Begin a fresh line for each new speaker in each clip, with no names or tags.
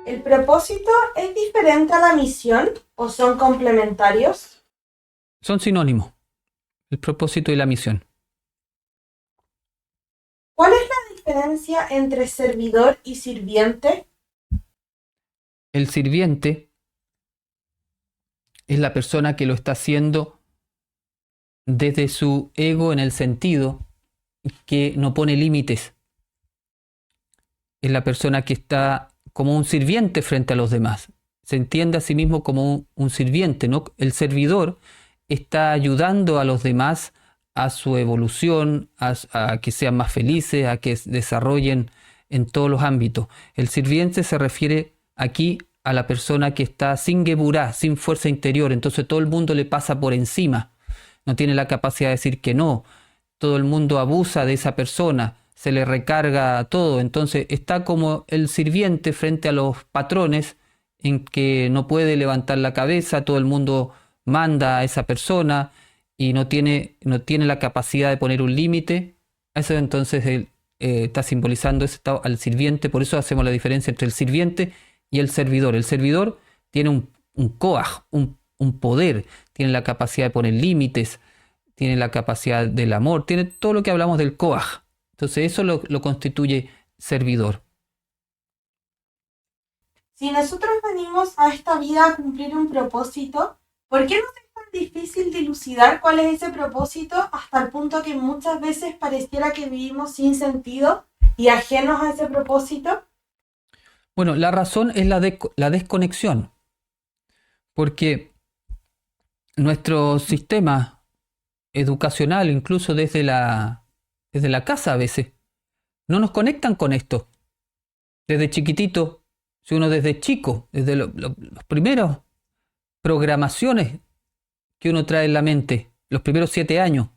¿El propósito es diferente a la misión o son complementarios?
Son sinónimos, el propósito y la misión.
¿Cuál es la diferencia entre servidor y sirviente?
El sirviente es la persona que lo está haciendo desde su ego, en el sentido que no pone límites. Es la persona que está como un sirviente frente a los demás. Se entiende a sí mismo como un sirviente, ¿no? El servidor está ayudando a los demás a su evolución, a que sean más felices, a que desarrollen en todos los ámbitos. El sirviente se refiere aquí a la persona que está sin geburá, sin fuerza interior, entonces todo el mundo le pasa por encima, no tiene la capacidad de decir que no, todo el mundo abusa de esa persona, se le recarga todo, entonces está como el sirviente frente a los patrones en que no puede levantar la cabeza, todo el mundo manda a esa persona y no tiene la capacidad de poner un límite. Eso entonces está simbolizando eso al sirviente, por eso hacemos la diferencia entre el sirviente y el servidor. El servidor tiene un koach, un poder, tiene la capacidad de poner límites, tiene la capacidad del amor, tiene todo lo que hablamos del koach. Entonces eso lo constituye servidor.
Si nosotros venimos a esta vida a cumplir un propósito, ¿por qué nos es tan difícil dilucidar cuál es ese propósito hasta el punto que muchas veces pareciera que vivimos sin sentido y ajenos a ese propósito?
Bueno, la razón es la desconexión, porque nuestro sistema educacional, incluso desde la casa a veces, no nos conectan con esto. Desde chiquitito, si uno desde chico, desde los primeros programaciones que uno trae en la mente, los primeros 7 años,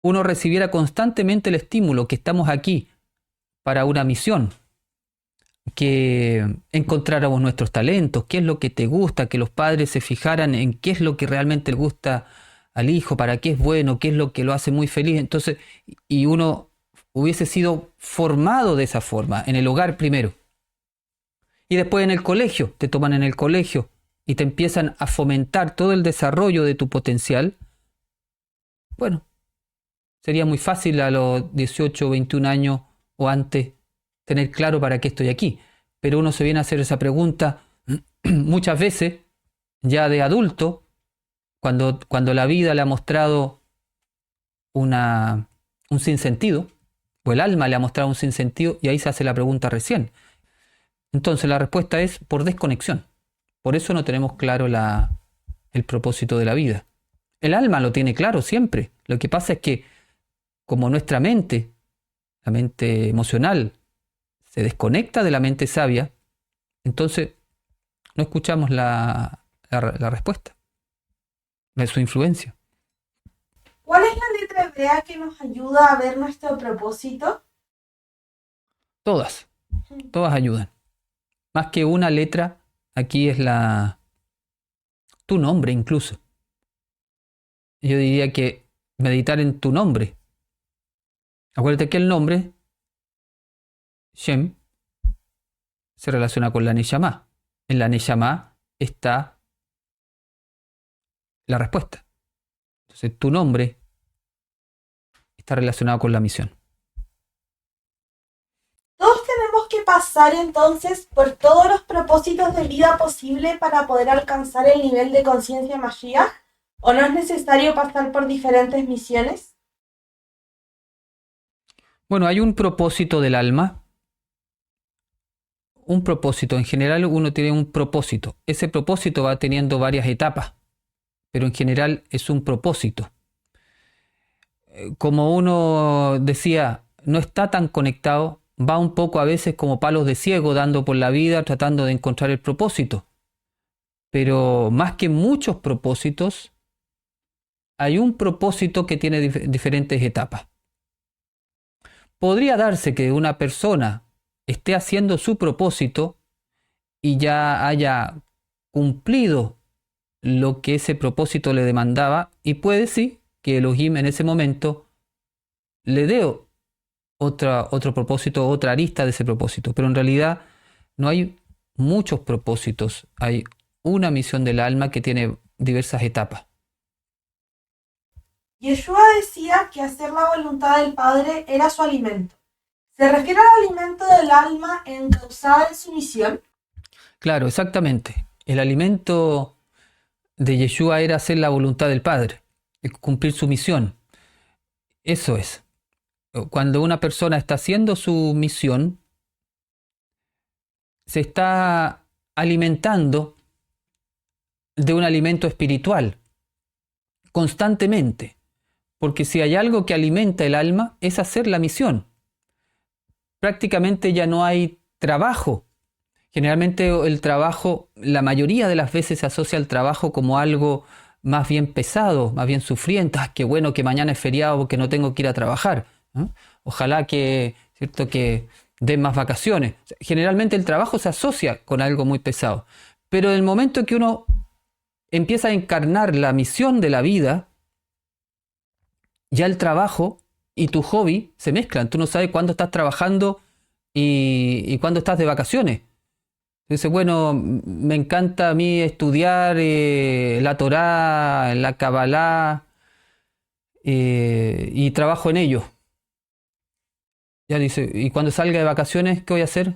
uno recibiera constantemente el estímulo que estamos aquí para una misión, que encontráramos nuestros talentos, qué es lo que te gusta, que los padres se fijaran en qué es lo que realmente le gusta al hijo, para qué es bueno, qué es lo que lo hace muy feliz. Entonces, y uno hubiese sido formado de esa forma, en el hogar primero. Y después en el colegio, te toman en el colegio y te empiezan a fomentar todo el desarrollo de tu potencial. Bueno, sería muy fácil a los 18 o 21 años o antes tener claro para qué estoy aquí. Pero uno se viene a hacer esa pregunta muchas veces, ya de adulto, cuando la vida le ha mostrado un sinsentido, o el alma le ha mostrado un sinsentido, y ahí se hace la pregunta recién. Entonces la respuesta es por desconexión. Por eso no tenemos claro el propósito de la vida. El alma lo tiene claro siempre. Lo que pasa es que como nuestra mente, la mente emocional, se desconecta de la mente sabia, entonces no escuchamos la respuesta de su influencia.
¿Cuál es la letra hebrea que nos ayuda a ver nuestro propósito?
Todas ayudan. Más que una letra, aquí es tu nombre incluso. Yo diría que meditar en tu nombre. Acuérdate que el nombre, Shem, se relaciona con la Neyamá. En la Neyamá está la respuesta. Entonces tu nombre está relacionado con la misión.
Todos tenemos que pasar entonces por todos los propósitos de vida posible para poder alcanzar el nivel de conciencia Mashiach, ¿o no es necesario pasar por diferentes misiones?
Bueno, hay un propósito del alma. Un propósito, en general uno tiene un propósito. Ese propósito va teniendo varias etapas, pero en general es un propósito. Como uno decía, no está tan conectado, va un poco a veces como palos de ciego dando por la vida tratando de encontrar el propósito. Pero más que muchos propósitos, hay un propósito que tiene diferentes etapas. Podría darse que una persona esté haciendo su propósito y ya haya cumplido lo que ese propósito le demandaba, y puede sí que Elohim en ese momento le dé otro propósito, otra arista de ese propósito, pero en realidad no hay muchos propósitos, hay una misión del alma que tiene diversas etapas.
Yeshua decía que hacer la voluntad del Padre era su alimento. ¿Se refiere al alimento del alma encauzada en su misión?
Claro, exactamente. El alimento de Yeshua era hacer la voluntad del Padre, cumplir su misión. Eso es. Cuando una persona está haciendo su misión, se está alimentando de un alimento espiritual constantemente. Porque si hay algo que alimenta el alma, es hacer la misión. Prácticamente ya no hay trabajo. Generalmente el trabajo, la mayoría de las veces se asocia al trabajo como algo más bien pesado, más bien sufriente. Ah, qué bueno que mañana es feriado porque no tengo que ir a trabajar, ¿no? Ojalá que, ¿cierto?, que den más vacaciones. Generalmente el trabajo se asocia con algo muy pesado. Pero en el momento que uno empieza a encarnar la misión de la vida, ya el trabajo y tu hobby se mezclan. Tú no sabes cuándo estás trabajando y cuándo estás de vacaciones. Dice, bueno, me encanta a mí estudiar la Torá, la Kabbalah, y trabajo en ello. Ya dice, y cuando salga de vacaciones, ¿qué voy a hacer?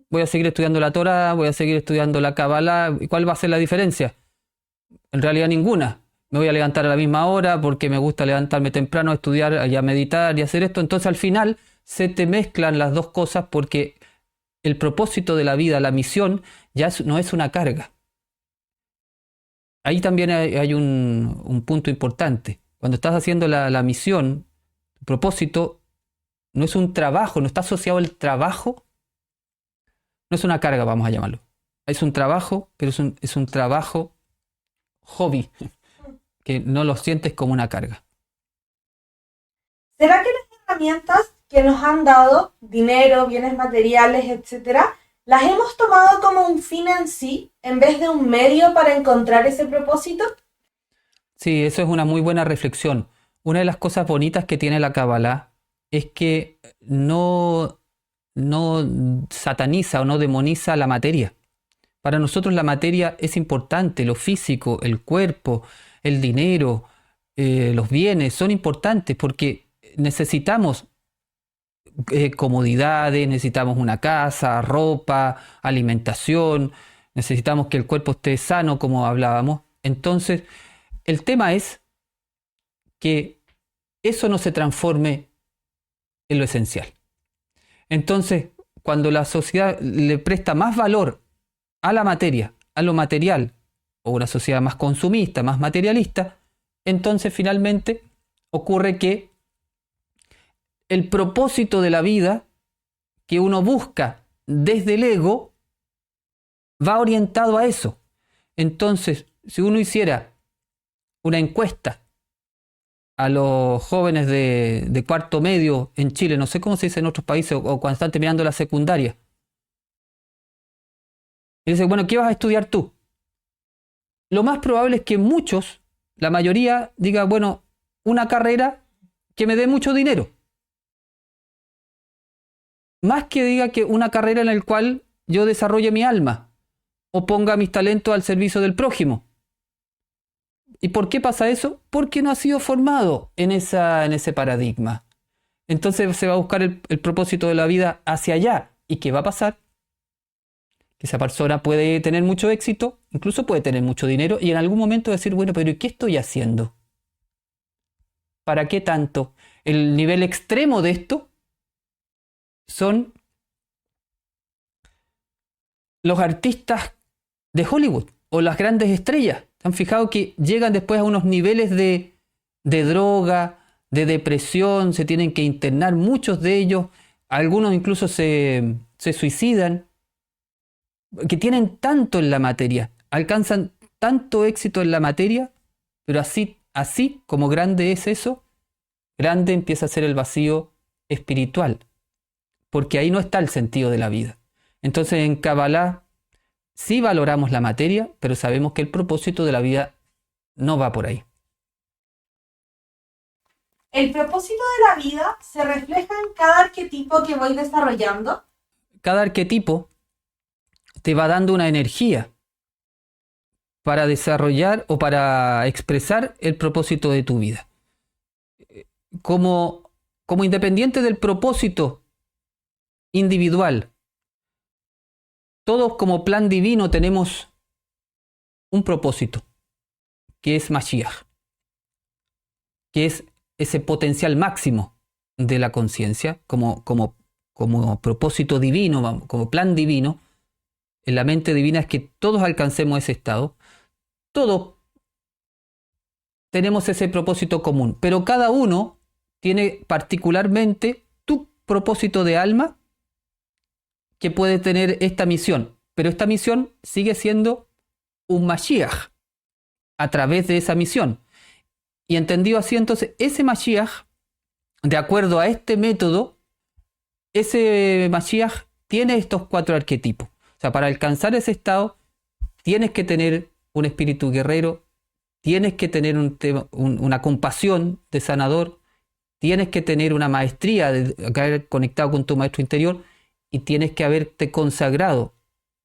Voy a seguir estudiando la Torá, voy a seguir estudiando la Kabbalah. ¿Y cuál va a ser la diferencia? En realidad ninguna. Me voy a levantar a la misma hora porque me gusta levantarme temprano, estudiar y a meditar y hacer esto. Entonces al final se te mezclan las dos cosas porque el propósito de la vida, la misión, ya no es una carga. Ahí también hay un punto importante. Cuando estás haciendo la misión, tu propósito no es un trabajo, no está asociado al trabajo, no es una carga, vamos a llamarlo. Es un trabajo, pero es un trabajo hobby, que no lo sientes como una carga.
¿Será que las herramientas que nos han dado, dinero, bienes materiales, etcétera, las hemos tomado como un fin en sí, en vez de un medio para encontrar ese propósito?
Sí, eso es una muy buena reflexión. Una de las cosas bonitas que tiene la Kabbalah es que no sataniza o no demoniza la materia. Para nosotros la materia es importante, lo físico, el cuerpo, el dinero, los bienes son importantes porque necesitamos comodidades, necesitamos una casa, ropa, alimentación, necesitamos que el cuerpo esté sano, como hablábamos. Entonces, el tema es que eso no se transforme en lo esencial. Entonces, cuando la sociedad le presta más valor a la materia, a lo material, o una sociedad más consumista, más materialista, entonces finalmente ocurre que el propósito de la vida que uno busca desde el ego va orientado a eso. Entonces, si uno hiciera una encuesta a los jóvenes de cuarto medio en Chile, no sé cómo se dice en otros países, o cuando están terminando la secundaria, y dice, bueno, ¿qué vas a estudiar tú? Lo más probable es que muchos, la mayoría, diga, bueno, una carrera que me dé mucho dinero. Más que diga que una carrera en la cual yo desarrolle mi alma o ponga mis talentos al servicio del prójimo. ¿Y por qué pasa eso? Porque no ha sido formado en ese paradigma. Entonces se va a buscar el propósito de la vida hacia allá. ¿Y qué va a pasar? Que esa persona puede tener mucho éxito, incluso puede tener mucho dinero y en algún momento decir, bueno, pero ¿y qué estoy haciendo? ¿Para qué tanto? El nivel extremo de esto son los artistas de Hollywood o las grandes estrellas. ¿Han fijado que llegan después a unos niveles de droga, de depresión, se tienen que internar muchos de ellos, algunos incluso se suicidan, que tienen tanto en la materia, alcanzan tanto éxito en la materia, pero así como grande es eso, grande empieza a ser el vacío espiritual, porque ahí no está el sentido de la vida. Entonces en Kabbalah sí valoramos la materia, pero sabemos que el propósito de la vida no va por ahí.
¿El propósito de la vida se refleja en cada arquetipo que voy desarrollando?
Cada arquetipo te va dando una energía para desarrollar o para expresar el propósito de tu vida. Como independiente del propósito individual, todos como plan divino tenemos un propósito, que es Mashiach, que es ese potencial máximo de la conciencia, como propósito divino, como plan divino. En la mente divina es que todos alcancemos ese estado, todos tenemos ese propósito común, pero cada uno tiene particularmente tu propósito de alma que puede tener esta misión, pero esta misión sigue siendo un Mashiach a través de esa misión. Y entendido así, entonces, ese Mashiach, de acuerdo a este método, ese Mashiach tiene estos 4 arquetipos. O sea, para alcanzar ese estado, tienes que tener un espíritu guerrero, tienes que tener una compasión de sanador, tienes que tener una maestría de haber conectado con tu maestro interior y tienes que haberte consagrado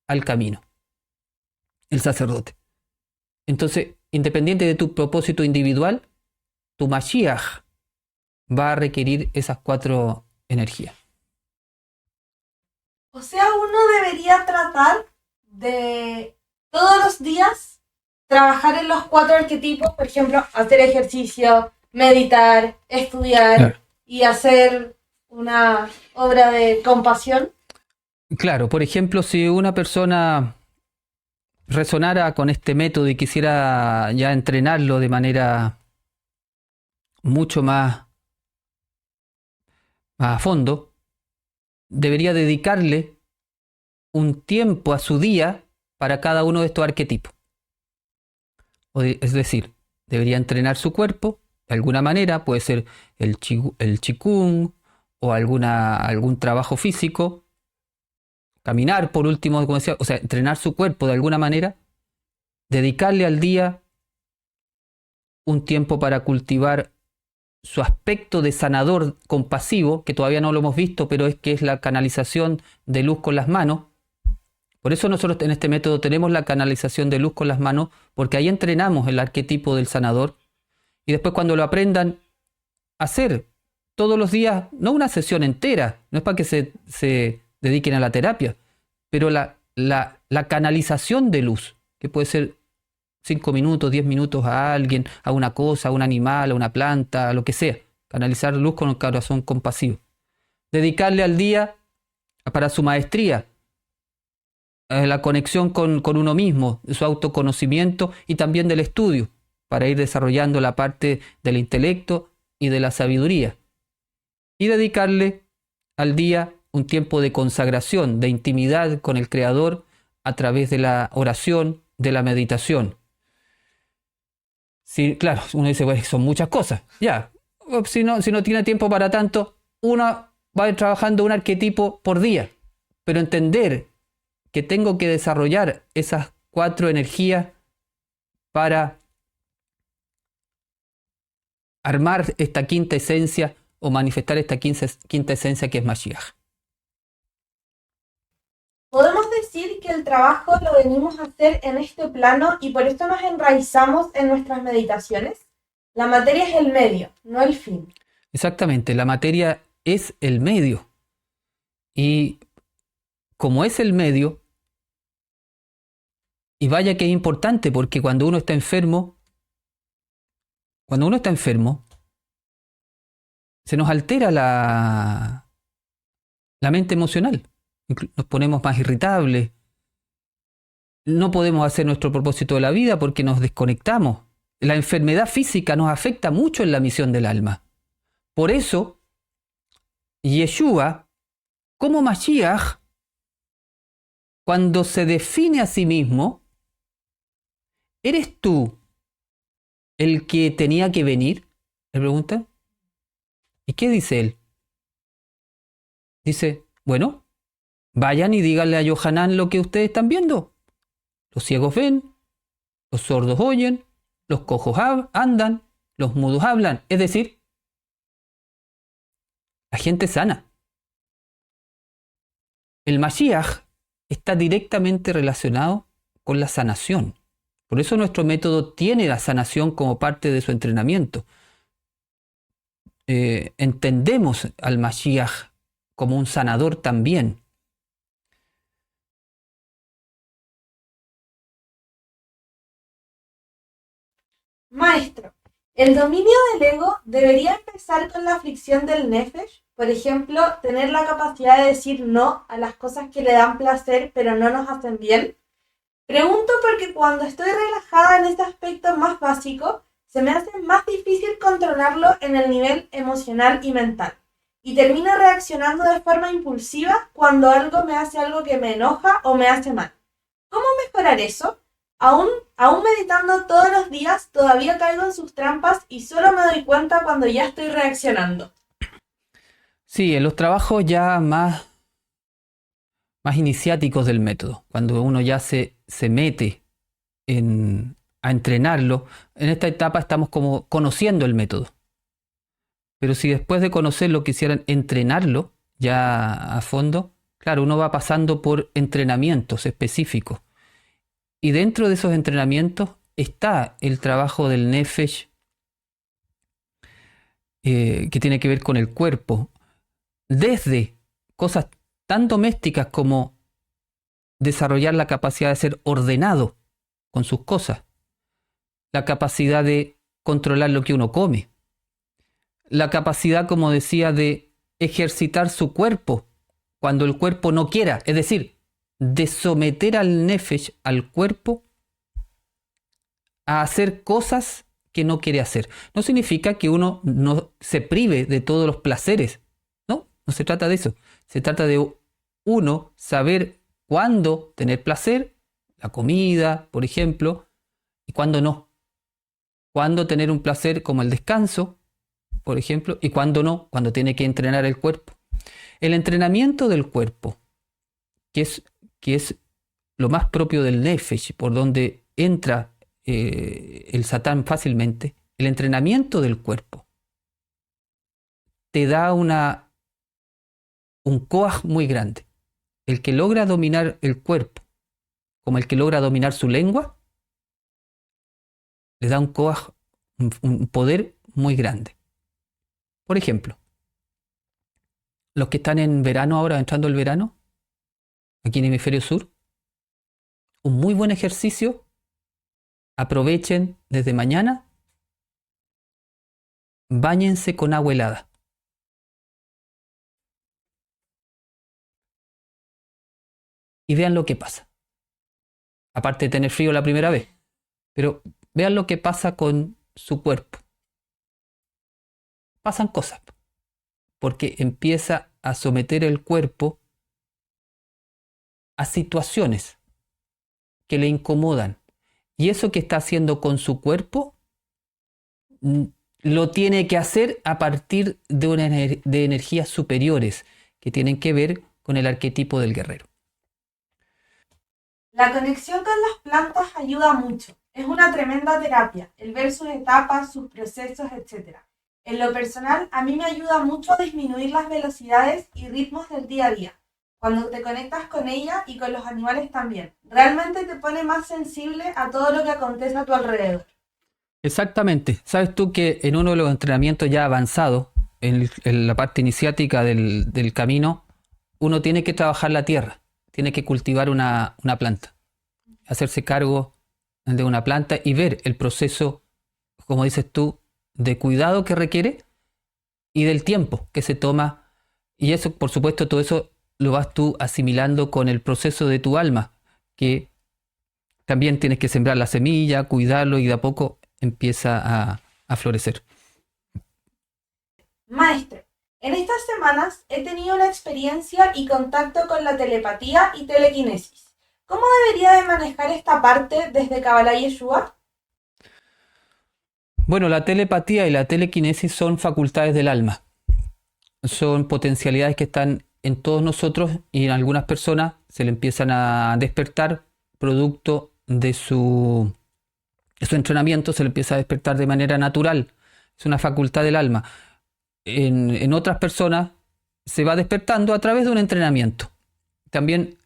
al camino, el sacerdote. Entonces, independiente de tu propósito individual, tu Mashiach va a requerir esas 4 energías.
O sea, uno debería tratar de todos los días trabajar en los 4 arquetipos, por ejemplo, hacer ejercicio, meditar, estudiar, claro, y hacer una obra de compasión.
Claro, por ejemplo, si una persona resonara con este método y quisiera ya entrenarlo de manera mucho más a fondo, debería dedicarle un tiempo a su día para cada uno de estos arquetipos. Es decir, debería entrenar su cuerpo de alguna manera, puede ser el Qigong o algún trabajo físico, caminar por último, como decía, o sea, entrenar su cuerpo de alguna manera, dedicarle al día un tiempo para cultivar su aspecto de sanador compasivo, que todavía no lo hemos visto, pero es la canalización de luz con las manos. Por eso nosotros en este método tenemos la canalización de luz con las manos, porque ahí entrenamos el arquetipo del sanador. Y después cuando lo aprendan a hacer todos los días, no una sesión entera, no es para que se dediquen a la terapia, pero la canalización de luz, que puede ser 5 minutos, 10 minutos a alguien, a una cosa, a un animal, a una planta, a lo que sea. Canalizar luz con el corazón compasivo. Dedicarle al día para su maestría, la conexión con uno mismo, su autoconocimiento y también del estudio, para ir desarrollando la parte del intelecto y de la sabiduría. Y dedicarle al día un tiempo de consagración, de intimidad con el Creador a través de la oración, de la meditación. Sí, claro, uno dice, bueno, son muchas cosas. Ya, si no tiene tiempo para tanto, uno va a ir trabajando un arquetipo por día. Pero entender que tengo que desarrollar esas 4 energías para armar esta quinta esencia o manifestar esta quinta esencia que es Mashiach.
Podemos decir que el trabajo lo venimos a hacer en este plano y por esto nos enraizamos en nuestras meditaciones. La materia es el medio, no el fin.
Exactamente, la materia es el medio. Y como es el medio, y vaya que es importante porque cuando uno está enfermo, se nos altera la mente emocional. Nos ponemos más irritables. No podemos hacer nuestro propósito de la vida porque nos desconectamos. La enfermedad física nos afecta mucho en la misión del alma. Por eso, Yeshua, como Mashiach, cuando se define a sí mismo, ¿eres tú el que tenía que venir? Le pregunta. ¿Y qué dice él? Dice, bueno, vayan y díganle a Yohanan lo que ustedes están viendo. Los ciegos ven, los sordos oyen, los cojos andan, los mudos hablan. Es decir, la gente sana. El Mashiach está directamente relacionado con la sanación. Por eso nuestro método tiene la sanación como parte de su entrenamiento. Entendemos al Mashiach como un sanador también.
Maestro, el dominio del ego debería empezar con la aflicción del nefesh. Por ejemplo, tener la capacidad de decir no a las cosas que le dan placer pero no nos hacen bien. Pregunto porque cuando estoy relajada en este aspecto más básico, se me hace más difícil controlarlo en el nivel emocional y mental. Y termino reaccionando de forma impulsiva cuando algo me hace algo que me enoja o me hace mal. ¿Cómo mejorar eso? Aún meditando todos los días, todavía caigo en sus trampas y solo me doy cuenta cuando ya estoy reaccionando.
Sí, en los trabajos ya más iniciáticos del método, cuando uno ya se mete a entrenarlo, en esta etapa estamos como conociendo el método. Pero si después de conocerlo quisieran entrenarlo ya a fondo, claro, uno va pasando por entrenamientos específicos. Y dentro de esos entrenamientos está el trabajo del Nefesh, que tiene que ver con el cuerpo. Desde cosas tan domésticas como desarrollar la capacidad de ser ordenado con sus cosas, la capacidad de controlar lo que uno come, la capacidad, como decía, de ejercitar su cuerpo cuando el cuerpo no quiera, es decir, de someter al nefesh, al cuerpo, a hacer cosas que no quiere hacer. No significa que uno no se prive de todos los placeres, no se trata de eso, se trata de uno saber cuándo tener placer, la comida, por ejemplo, y cuándo no. Cuándo tener un placer como el descanso, por ejemplo, y cuándo no, cuando tiene que entrenar el cuerpo. El entrenamiento del cuerpo, que es lo más propio del Nefesh, por donde entra el Satán fácilmente, el entrenamiento del cuerpo te da un koach muy grande. El que logra dominar el cuerpo, como el que logra dominar su lengua, le da un koach, un poder muy grande. Por ejemplo, los que están en verano ahora, entrando el verano, aquí en el hemisferio sur, un muy buen ejercicio, aprovechen desde mañana, báñense con agua helada. Y vean lo que pasa. Aparte de tener frío la primera vez, pero vean lo que pasa con su cuerpo. Pasan cosas, porque empieza a someter el cuerpo a situaciones que le incomodan. Y eso que está haciendo con su cuerpo lo tiene que hacer a partir de energías superiores que tienen que ver con el arquetipo del guerrero.
La conexión con las plantas ayuda mucho. Es una tremenda terapia, el ver sus etapas, sus procesos, etc. En lo personal, a mí me ayuda mucho a disminuir las velocidades y ritmos del día a día. Cuando te conectas con ella y con los animales también. Realmente te pone más sensible a todo lo que acontece a tu alrededor.
Exactamente. Sabes tú que en uno de los entrenamientos ya avanzados, en la parte iniciática del camino, uno tiene que trabajar la tierra, tiene que cultivar una planta, hacerse cargo de una planta y ver el proceso, como dices tú, de cuidado que requiere y del tiempo que se toma. Y eso, por supuesto, todo eso lo vas tú asimilando con el proceso de tu alma, que también tienes que sembrar la semilla, cuidarlo y de a poco empieza a florecer.
Maestro, en estas semanas he tenido una experiencia y contacto con la telepatía y telequinesis. ¿Cómo debería de manejar esta parte desde Kabbalah Yeshua?
Bueno, la telepatía y la telequinesis son facultades del alma. Son potencialidades que están en todos nosotros y en algunas personas se le empiezan a despertar producto de su entrenamiento, se le empieza a despertar de manera natural. Es una facultad del alma. En otras personas se va despertando a través de un entrenamiento. También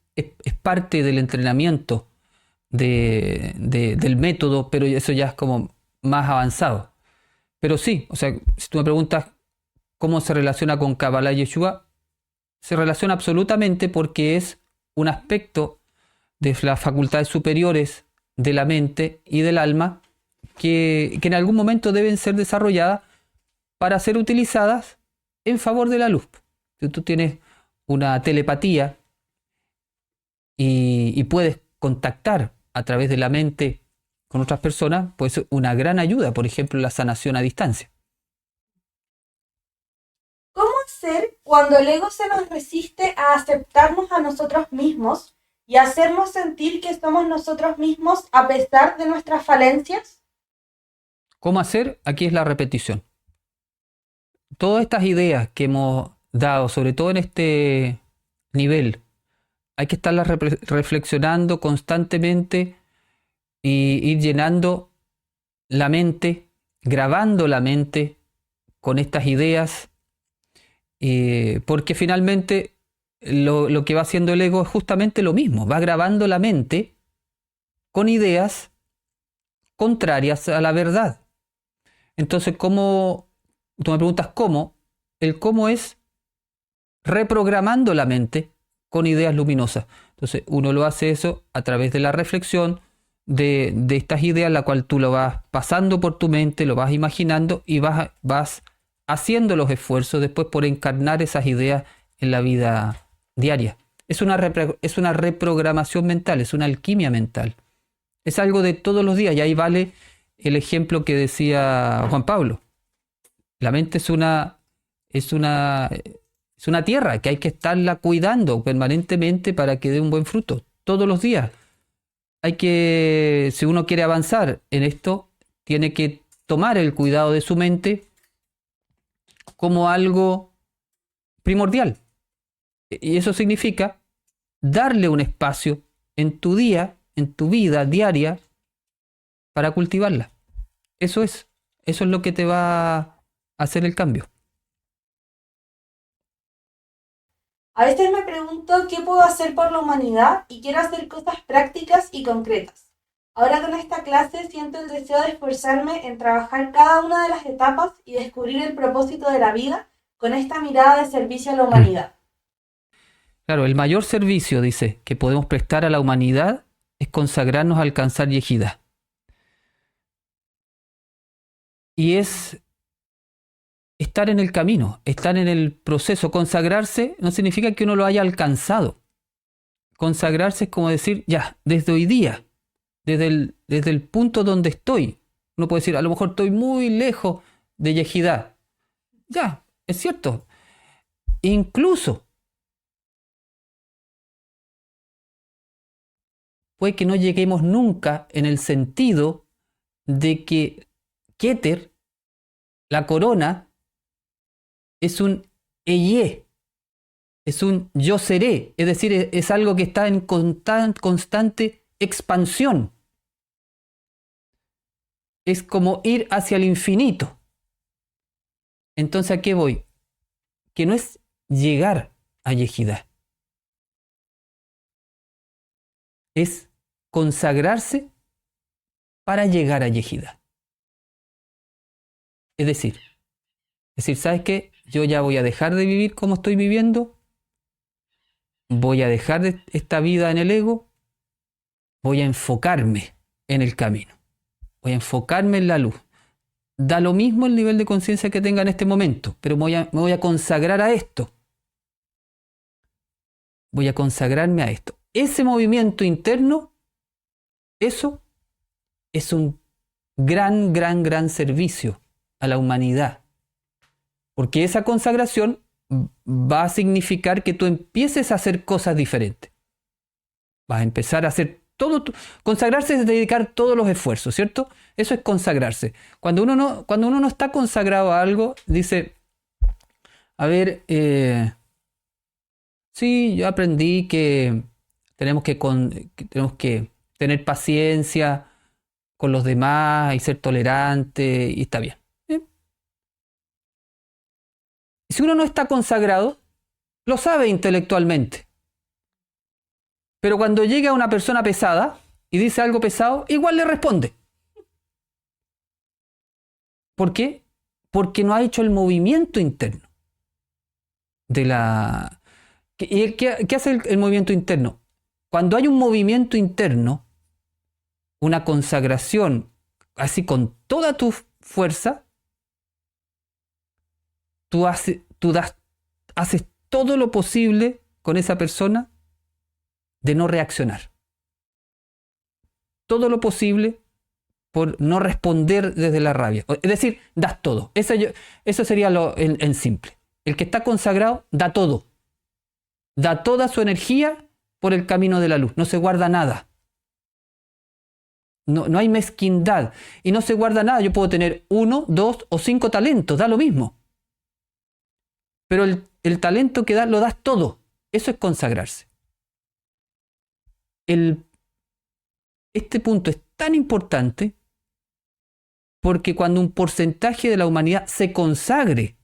es parte del entrenamiento del método, pero eso ya es como más avanzado. Pero sí, o sea, si tú me preguntas cómo se relaciona con Kabbalah y Yeshua, se relaciona absolutamente porque es un aspecto de las facultades superiores de la mente y del alma que en algún momento deben ser desarrolladas para ser utilizadas en favor de la luz. Si tú tienes una telepatía y puedes contactar a través de la mente con otras personas, pues es una gran ayuda, por ejemplo, la sanación a distancia.
¿Cómo hacer cuando el ego se nos resiste a aceptarnos a nosotros mismos y hacernos sentir que somos nosotros mismos a pesar de nuestras falencias?
¿Cómo hacer? Aquí es la repetición. Todas estas ideas que hemos dado, sobre todo en este nivel, hay que estarlas reflexionando constantemente y ir llenando la mente, grabando la mente con estas ideas, porque finalmente lo que va haciendo el ego es justamente lo mismo, va grabando la mente con ideas contrarias a la verdad. Entonces, ¿cómo? Tú me preguntas cómo. El cómo es reprogramando la mente con ideas luminosas. Entonces, uno lo hace eso a través de la reflexión de estas ideas, la cual tú lo vas pasando por tu mente, lo vas imaginando y vas haciendo los esfuerzos después por encarnar esas ideas en la vida diaria. Es una reprogramación mental, es una alquimia mental. Es algo de todos los días y ahí vale el ejemplo que decía Juan Pablo. La mente es una tierra que hay que estarla cuidando permanentemente para que dé un buen fruto, todos los días. Si uno quiere avanzar en esto, tiene que tomar el cuidado de su mente como algo primordial. Y eso significa darle un espacio en tu día, en tu vida diaria, para cultivarla. Eso es lo que te va a hacer el cambio.
A veces me pregunto qué puedo hacer por la humanidad y quiero hacer cosas prácticas y concretas. Ahora con esta clase siento el deseo de esforzarme en trabajar cada una de las etapas y descubrir el propósito de la vida con esta mirada de servicio a la humanidad.
Claro, el mayor servicio, dice, que podemos prestar a la humanidad es consagrarnos a alcanzar Yejidá. Y es estar en el camino, estar en el proceso. Consagrarse no significa que uno lo haya alcanzado. Consagrarse es como decir, ya, desde hoy día, desde el punto donde estoy. Uno puede decir, a lo mejor estoy muy lejos de Yejidá. Ya, es cierto. Incluso puede que no lleguemos nunca en el sentido de que Keter, la corona, es un Eye, es un yo seré, es decir, es algo que está en constante expansión. Es como ir hacia el infinito. Entonces, ¿a qué voy? Que no es llegar a Yejidá, es consagrarse para llegar a Yejidá. Es decir, ¿sabes qué? Yo ya voy a dejar de vivir como estoy viviendo, voy a dejar esta vida en el ego, voy a enfocarme en el camino, voy a enfocarme en la luz. Da lo mismo el nivel de conciencia que tenga en este momento, pero me voy a consagrar a esto. Voy a consagrarme a esto. Ese movimiento interno, eso es un gran servicio a la humanidad. Porque esa consagración va a significar que tú empieces a hacer cosas diferentes. Vas a empezar a hacer todo. Consagrarse es dedicar todos los esfuerzos, ¿cierto? Eso es consagrarse. Cuando uno no está consagrado a algo, dice, a ver, sí, yo aprendí que tenemos que tener paciencia con los demás y ser tolerante y está bien. Si uno no está consagrado, lo sabe intelectualmente. Pero cuando llega una persona pesada y dice algo pesado, igual le responde. ¿Por qué? Porque no ha hecho el movimiento interno de la... ¿Y qué hace el movimiento interno? Cuando hay un movimiento interno, una consagración, así con toda tu fuerza, tú haces todo lo posible con esa persona de no reaccionar. Todo lo posible por no responder desde la rabia. Es decir, das todo. Eso sería en simple. El que está consagrado da todo. Da toda su energía por el camino de la luz. No se guarda nada. No hay mezquindad. Y no se guarda nada. Yo puedo tener 1, 2 o 5 talentos. Da lo mismo. Pero el talento que das, lo das todo. Eso es consagrarse. Este punto es tan importante porque cuando un porcentaje de la humanidad se consagre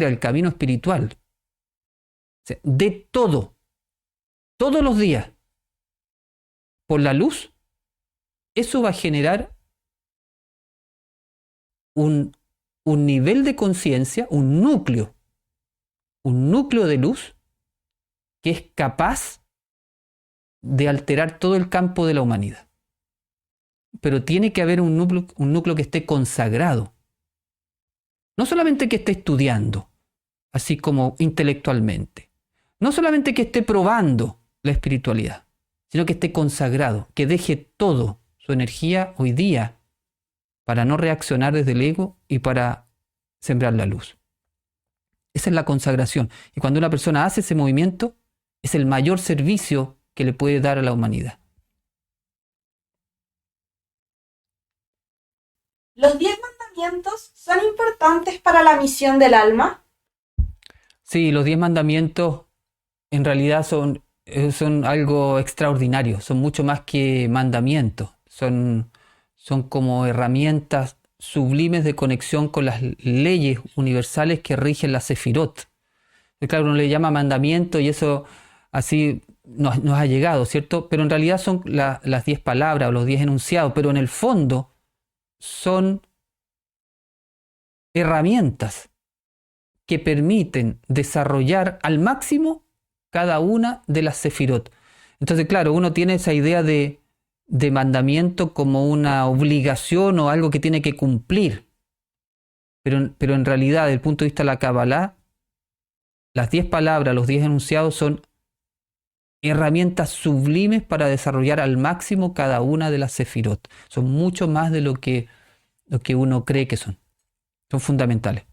al camino espiritual, de todo, todos los días, por la luz, eso va a generar un nivel de conciencia, un núcleo de luz que es capaz de alterar todo el campo de la humanidad. Pero tiene que haber un núcleo que esté consagrado. No solamente que esté estudiando, así como intelectualmente. No solamente que esté probando la espiritualidad, sino que esté consagrado, que deje todo su energía hoy día para no reaccionar desde el ego y para sembrar la luz. Esa es la consagración. Y cuando una persona hace ese movimiento, es el mayor servicio que le puede dar a la humanidad.
¿Los 10 mandamientos son importantes para la misión del alma?
Sí, los 10 mandamientos en realidad son algo extraordinario, son mucho más que mandamientos, son como herramientas sublimes de conexión con las leyes universales que rigen la Sefirot. Y claro, uno le llama mandamiento y eso así nos ha llegado, ¿cierto? Pero en realidad son las 10 palabras o los 10 enunciados, pero en el fondo son herramientas que permiten desarrollar al máximo cada una de las sefirot. Entonces, claro, uno tiene esa idea de mandamiento como una obligación o algo que tiene que cumplir. Pero en realidad, desde el punto de vista de la Kabbalah, las 10 palabras, los 10 enunciados son herramientas sublimes para desarrollar al máximo cada una de las sefirot. Son mucho más de lo que uno cree que son. Son fundamentales.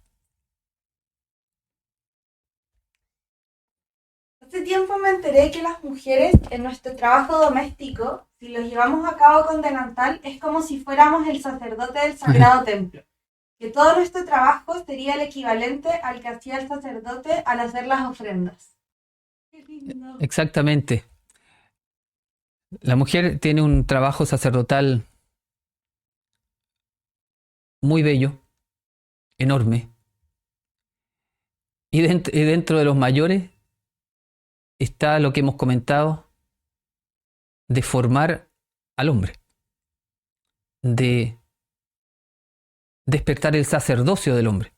Hace tiempo me enteré que las mujeres en nuestro trabajo doméstico, si lo llevamos a cabo con delantal, es como si fuéramos el sacerdote del Sagrado Templo. Que todo nuestro trabajo sería el equivalente al que hacía el sacerdote al hacer las ofrendas. Qué lindo.
Exactamente. La mujer tiene un trabajo sacerdotal muy bello, enorme. Y dentro de los mayores está lo que hemos comentado de formar al hombre, de despertar el sacerdocio del hombre.